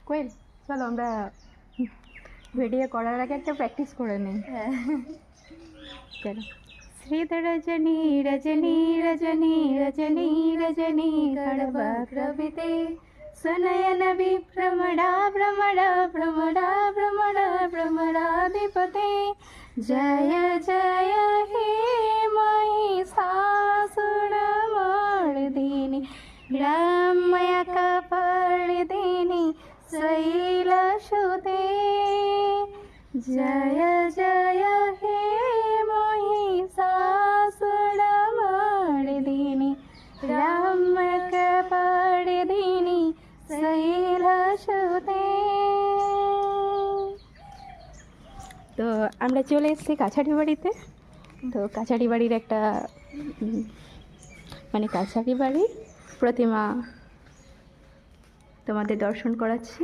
কোয়েল, চলো আমরা ভিডিও করার আগে একটা প্র্যাকটিস করে নিই। হ্যাঁ, চলো। শ্রীধ রজনী রজনী রজনী রজনী রজনী গর্ভগ্রবিতে সুনयन विभ्रमणा भ्रमणा भ्रमणा भ्रमणा भ्रमणाधिपते जय जय हे महिषासुरमर्दिनी रम्यकपर्दिनी शैलसुते जय जय हे महिषासुरमर्दिनी रम्यकपर्दिनी শৈলসুতে। তো আমরা চলে এসেছি কাছারি বাড়িতে। তো কাছারি বাড়ির একটা মানে কাছারি বাড়ির প্রতিমা তোমাদের দর্শন করাচ্ছি।